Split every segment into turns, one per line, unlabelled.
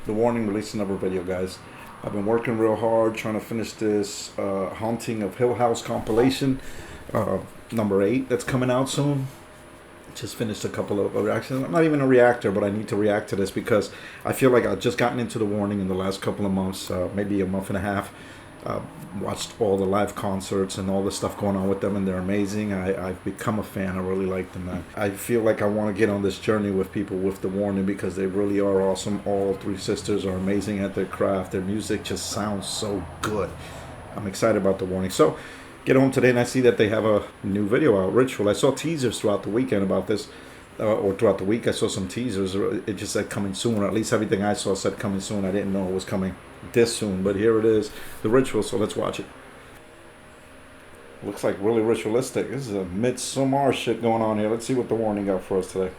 The Warning released another video, guys. I've been working real hard trying to finish this Haunting of Hill House compilation, number 8, that's coming out soon. Just finished a couple of reactions. I'm not even a reactor, but I need to react to this because I feel like I've just gotten into The Warning in the last couple of months, maybe a month and a half. Watched all the live concerts and all the stuff going on with them, and they're amazing. I've become a fan. I really like them, man. I feel like I want to get on this journey with people with The Warning because they really are awesome. All 3 sisters are amazing at their craft. Their music just sounds so good. I'm excited about The Warning. So, get home today and I see that they have a new video out, Ritual. I saw teasers throughout the weekend about this, or throughout the week I saw some teasers. It just said coming soon, or at least everything I saw said coming soon. I didn't know it was coming this soon, but here it is, The Ritual, so let's watch it. Looks like really ritualistic. This is a midsummer shit going on here. Let's see what The Warning got for us today.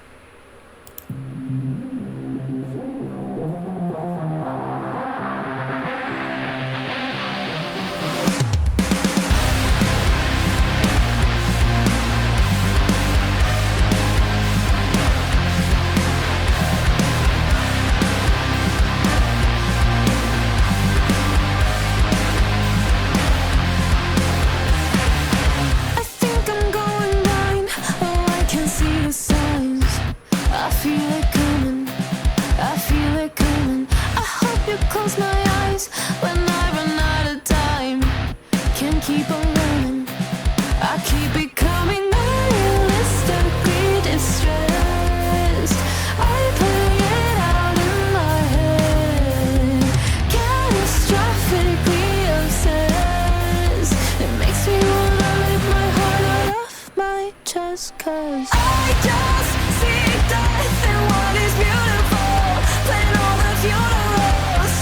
Cause I just see death in what is beautiful, playing all the funerals.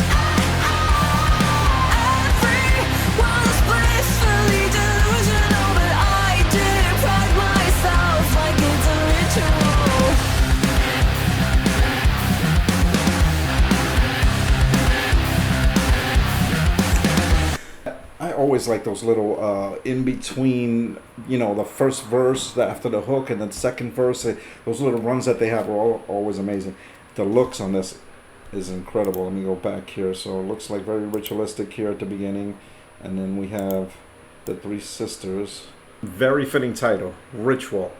Everyone's blissfully delusional, but I deprive myself like it's a
ritual. I always like those little in between, you know, the first verse after the hook and then second verse. Those little runs that they have are always amazing. The looks on this is incredible. Let me go back here. So it looks like very ritualistic here at the beginning, and then we have the 3 sisters. Very fitting title, Ritual.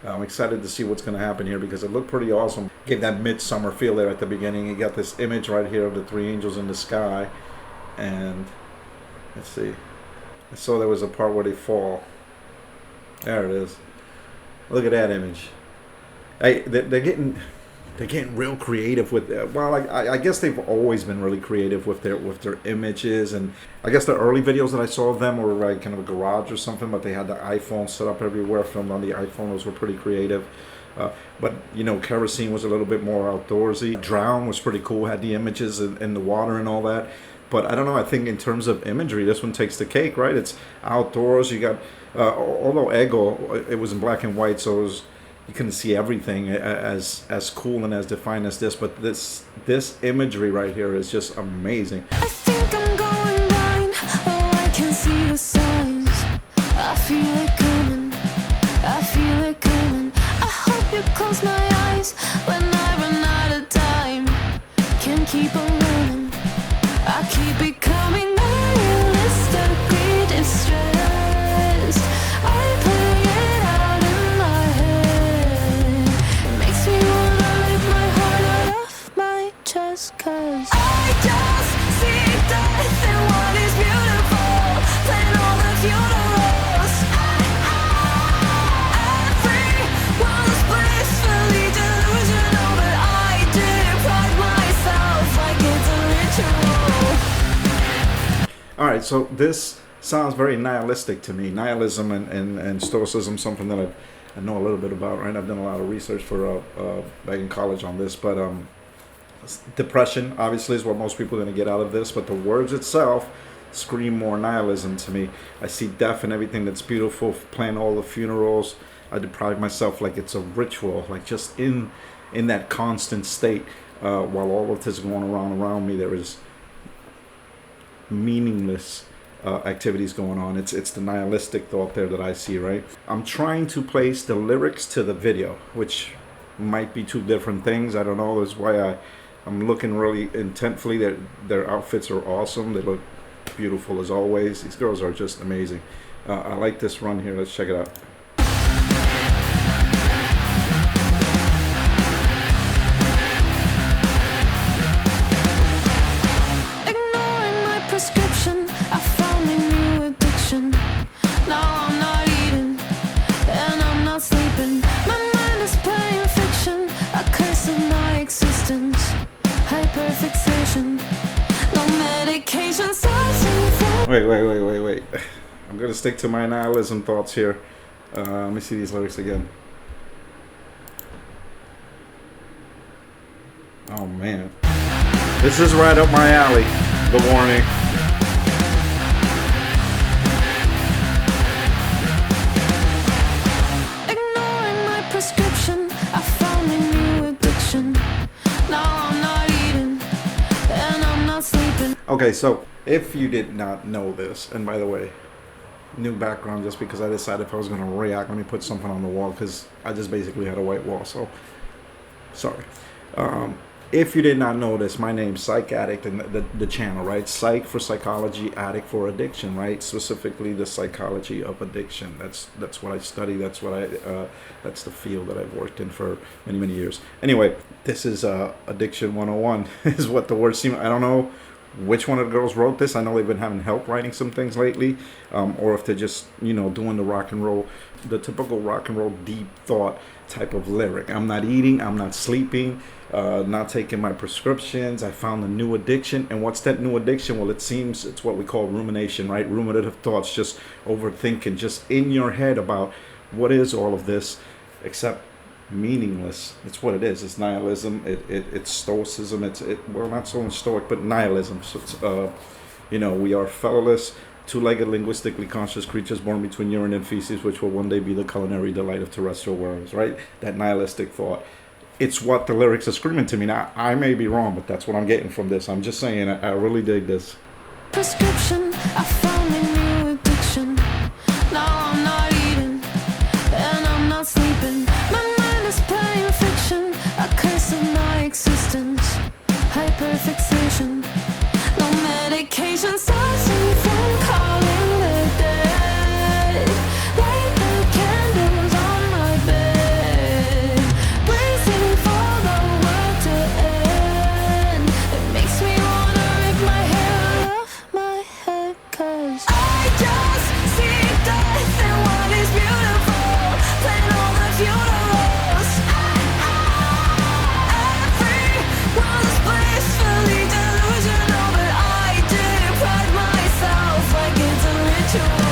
I'm excited to see what's going to happen here because it looked pretty awesome. Gave that midsummer feel there at the beginning. You got this image right here of the 3 angels in the sky, and let's see. I saw there was a part where they fall. There it is. Look at that image. Hey, they're getting real creative with it. Well, I guess they've always been really creative with their images, and I guess the early videos that I saw of them were like kind of a garage or something, but they had the iPhone set up everywhere, filmed on the iPhone. Those were pretty creative. But you know, Kerosene was a little bit more outdoorsy. Drown was pretty cool, had the images in the water and all that. But I don't know, I think in terms of imagery, this one takes the cake, right? It's outdoors. You got, although Ego, it was in black and white, so you couldn't see everything as cool and as defined as this. But this imagery right here is just amazing.
I think I'm going blind. Oh, I can see the signs. I feel it coming. I feel it coming. I hope you close my eyes when I run out of time. Can't keep on running. I keep becoming nihilistically distressed. I play it out in my head. It makes me wanna rip my heart out of my chest. Cause I just see death in what is beautiful, playing all the funerals. Everyone's blissfully delusional, but I deprive myself like it's a ritual.
All right, so this sounds very nihilistic to me. Nihilism and Stoicism, something that I know a little bit about, right? I've done a lot of research for back in college on this, but depression obviously is what most people are going to get out of this, but the words itself scream more nihilism to me. I see death and everything that's beautiful, playing all the funerals. I deprive myself like it's a ritual, like just in that constant state, while all of this is going around me. There is meaningless activities going on. It's the nihilistic thought there that I see, right? I'm trying to place the lyrics to the video, which might be 2 different things. I don't know. That's why I'm looking really intently. Their outfits are awesome. They look beautiful as always. These girls are just amazing. I like this run here. Let's check it out.
Ignoring my prescription, I found a new addiction. Now I'm not eating, and I'm not sleeping. My mind is playing fiction, a curse of my existence. Hyperfixation, no medication stops me from.
Wait. I'm gonna stick to my nihilism thoughts here. Let me see these lyrics again. Oh man, this is right up my alley. The warning.
Ignoring my prescription, I found a new addiction. Now I'm not eating, and I'm not sleeping.
Okay, so if you did not know this, and by the way, new background just because I decided if I was going to react, let me put something on the wall because I just basically had a white wall, so sorry. If you did not know this, my name's Psych Addict and the channel, right? Psych for psychology, addict for addiction, right? Specifically the psychology of addiction. That's what I study. That's what that's the field that I've worked in for many years. Anyway, this is Addiction 101 is what the word seems. I don't know which one of the girls wrote this. I know they've been having help writing some things lately, or if they're just, doing the rock and roll, the typical rock and roll deep thought type of lyric. I'm not eating, I'm not sleeping, not taking my prescriptions. I found a new addiction. And what's that new addiction? Well, it seems it's what we call rumination, right? Ruminative thoughts, just overthinking, just in your head about what is all of this, except meaningless. It's what it is. It's nihilism. It's stoicism. Well, not so much stoic, but nihilism. So it's, we are fellows, two-legged, linguistically conscious creatures born between urine and feces, which will one day be the culinary delight of terrestrial worms. Right? That nihilistic thought. It's what the lyrics are screaming to me. Now, I may be wrong, but that's what I'm getting from this. I'm just saying, I really dig this.
Prescription, I found a new addiction. Now I'm not eating, and I'm not sleeping. My mind is playing fiction, a curse of my existence. Hyperfixation, no medication stops me from calling the dead. Light the candles on my bed, waiting for the world to end. It makes me wanna rip my hair off my head, 'cause I just see death and what is beautiful, playing all the funerals. Everyone's blissfully delusional, but I deprive myself like it's a ritual.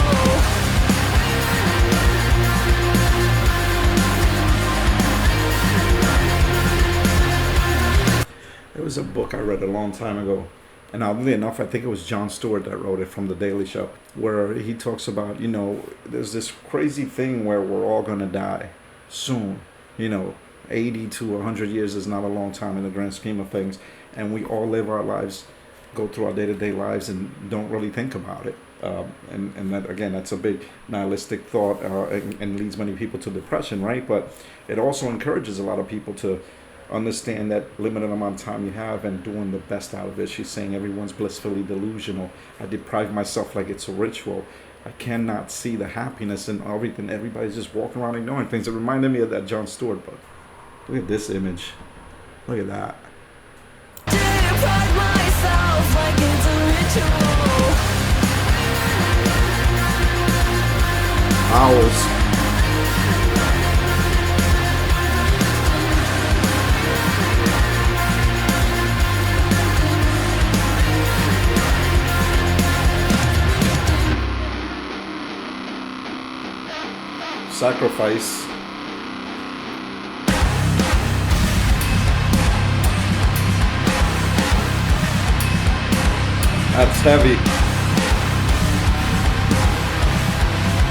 There was a book I read a long time ago, and oddly enough, I think it was Jon Stewart that wrote it, from The Daily Show, where he talks about, there's this crazy thing where we're all going to die soon. 80 to 100 years is not a long time in the grand scheme of things, and we all live our lives, go through our day-to-day lives, and don't really think about it. And that, again, that's a big nihilistic thought, and leads many people to depression, right? But it also encourages a lot of people to understand that limited amount of time you have and doing the best out of it. She's saying everyone's blissfully delusional. I deprive myself like it's a ritual. I cannot see the happiness in everything. Everybody's just walking around ignoring things. It reminded me of that Jon Stewart book. Look at this image. Look at that.
Deprive myself like it's a ritual.
Owls. Sacrifice. That's heavy.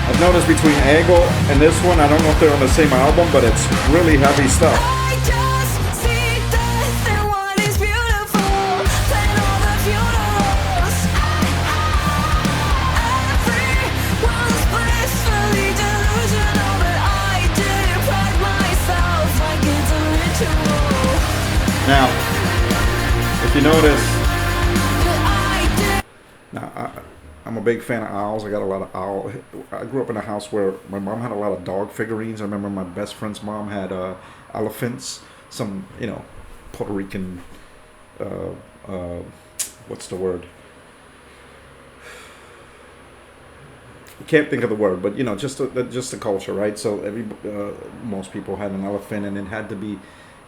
I've noticed between Angle and this one, I don't know if they're on the same album, but it's really heavy stuff.
I just see death and what is beautiful, playing all the funerals. Everyone's blissfully delusional, but I deprive myself like it's a ritual.
Now, If you notice, now I'm a big fan of owls. I got a lot of owl. I grew up in a house where my mom had a lot of dog figurines. I remember my best friend's mom had elephants, some, you know, Puerto Rican, what's the word? I can't think of the word, but you know, just the culture, right? So most people had an elephant, and it had to be,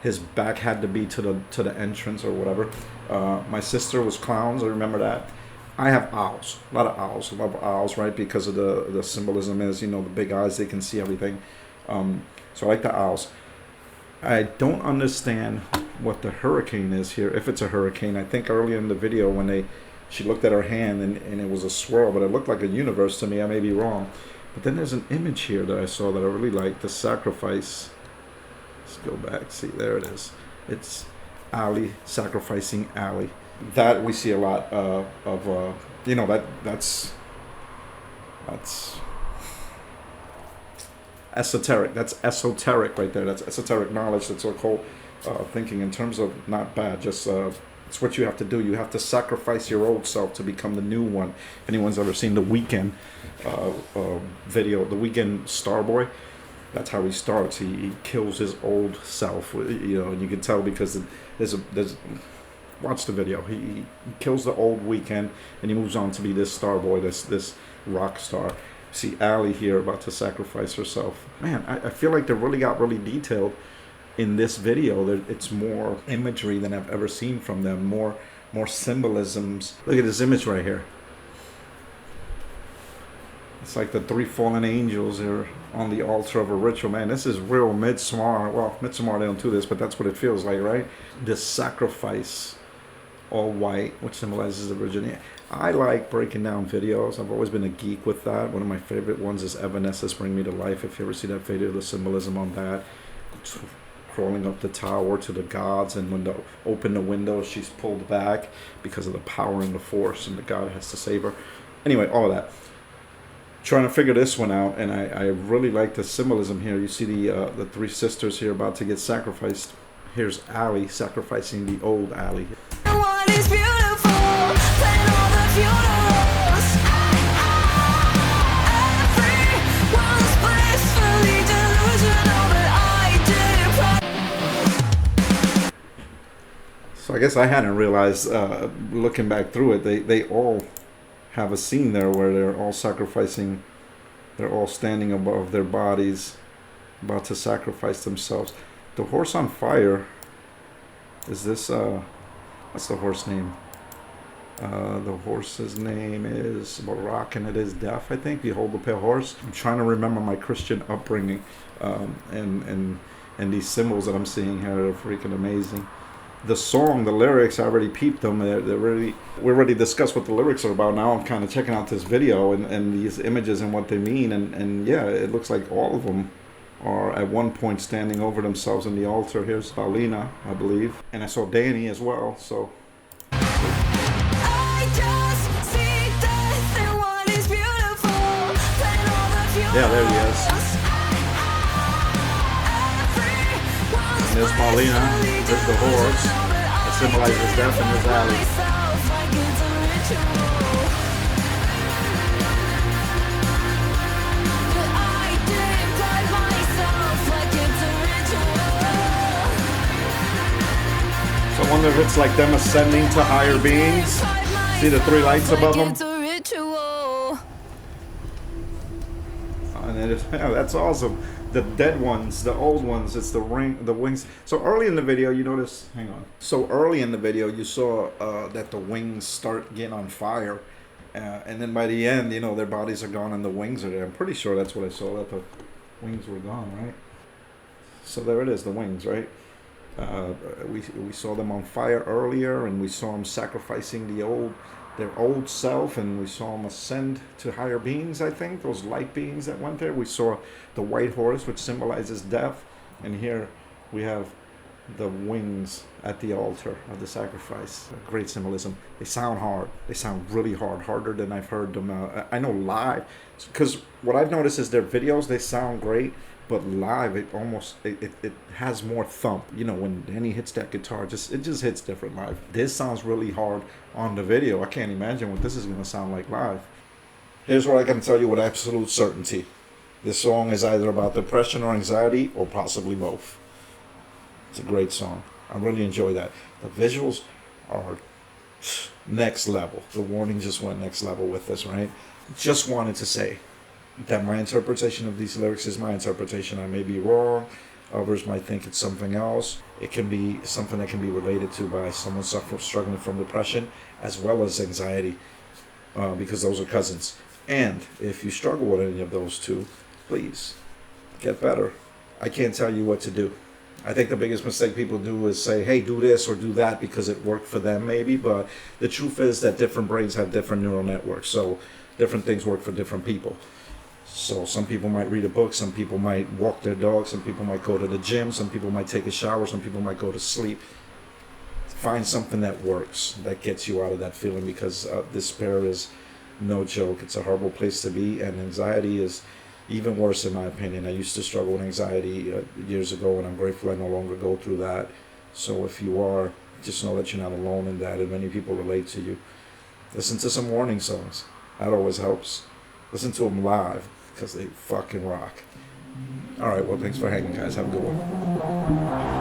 his back had to be to the entrance or whatever. My sister was clowns. I remember that. I have owls, a lot of owls. I love owls, right? Because of the symbolism is, you know, the big eyes, they can see everything. So I like the owls. I don't understand what the hurricane is here. If it's a hurricane, I think earlier in the video when she looked at her hand and it was a swirl, but it looked like a universe to me. I may be wrong. But then there's an image here that I saw that I really like, the sacrifice. Let's go back. See, there it is. It's Ali, sacrificing Ali. That we see a lot of, you know, that's esoteric. That's esoteric right there. That's esoteric knowledge. That's occult thinking in terms of not bad, just it's what you have to do. You have to sacrifice your old self to become the new one. If anyone's ever seen the Weeknd video, the Weeknd Starboy, that's how he starts. He kills his old self, you know, and you can tell because there's watch the video. He kills the old Weeknd and he moves on to be this Starboy, this rock star. See Ali here about to sacrifice herself. Man, I feel like they really got really detailed in this video. It's more imagery than I've ever seen from them. More symbolisms. Look at this image right here. It's like the 3 fallen angels are on the altar of a ritual. Man, this is real Midsommar. Well, Midsommar, they don't do this, but that's what it feels like, right? This sacrifice, all white, which symbolizes the virginity. I like breaking down videos. I've always been a geek with that. One of my favorite ones is Evanescence Bring Me to Life. If you ever see that video, the symbolism on that. Crawling up the tower to the gods, and when they open the window, she's pulled back because of the power and the force, and the god has to save her. Anyway, all of that. Trying to figure this one out, and I really like the symbolism here. You see the 3 sisters here about to get sacrificed. Here's Ali sacrificing the old Ali.
What is beautiful than all the funerals? Everyone's blissfully delusional, but I did.
So I guess I hadn't realized, looking back through it, they all have a scene there where they're all sacrificing. They're all standing above their bodies, about to sacrifice themselves. The horse on fire, is this, what's the horse name? The horse's name is Barak, and it is death, I think. Behold the pale horse. I'm trying to remember my Christian upbringing, and these symbols that I'm seeing here are freaking amazing. The song, the lyrics, I already peeped them. We already discussed what the lyrics are about. Now I'm kind of checking out this video and these images and what they mean. And yeah, it looks like all of them are at one point standing over themselves in the altar. Here's Paulina, I believe. And I saw Dani as well, so.
I just see death and what is beautiful than all the funerals.
Yeah, there he is. And there's Paulina. There's the horse. That symbolizes death, and there's Ali. So I wonder if it's like them ascending to higher beings. See the 3 lights above them? And it is, yeah, that's awesome. The dead ones, the old ones, it's the wings. So early in the video, you notice, hang on. So early in the video, you saw that the wings start getting on fire. And then by the end, you know, their bodies are gone and the wings are there. I'm pretty sure that's what I saw, that the wings were gone, right? So there it is, the wings, right? We saw them on fire earlier, and we saw them sacrificing their old self, and we saw them ascend to higher beings, I think, those light beings that went there. We saw the white horse, which symbolizes death, and here we have the wings at the altar of the sacrifice. Great symbolism. They sound hard. They sound really hard, harder than I've heard them. I know live, because what I've noticed is their videos, they sound great, but live it has more thump. You know, when Danny hits that guitar, it just hits different live. This sounds really hard on the video. I can't imagine what this is gonna sound like live. Here's what I can tell you with absolute certainty. This song is either about depression or anxiety, or possibly both. It's a great song. I really enjoy that. The visuals are next level. The warning just went next level with this, right? Just wanted to say that my interpretation of these lyrics is my interpretation. I may be wrong. Others might think it's something else. It can be something that can be related to by someone struggling from depression as well as anxiety, because those are cousins. And if you struggle with any of those two, please get better. I can't tell you what to do. I think the biggest mistake people do is say, hey, do this or do that because it worked for them maybe, but the truth is that different brains have different neural networks, so different things work for different people. So some people might read a book, some people might walk their dog, some people might go to the gym, some people might take a shower, some people might go to sleep. Find something that works, that gets you out of that feeling, because despair is no joke. It's a horrible place to be, and anxiety is even worse in my opinion. I used to struggle with anxiety years ago, and I'm grateful I no longer go through that. So if you are, just know that you're not alone in that, and many people relate to you. Listen to some warning songs. That always helps. Listen to them live, because they fucking rock. Alright, well, thanks for hanging, guys. Have a good one.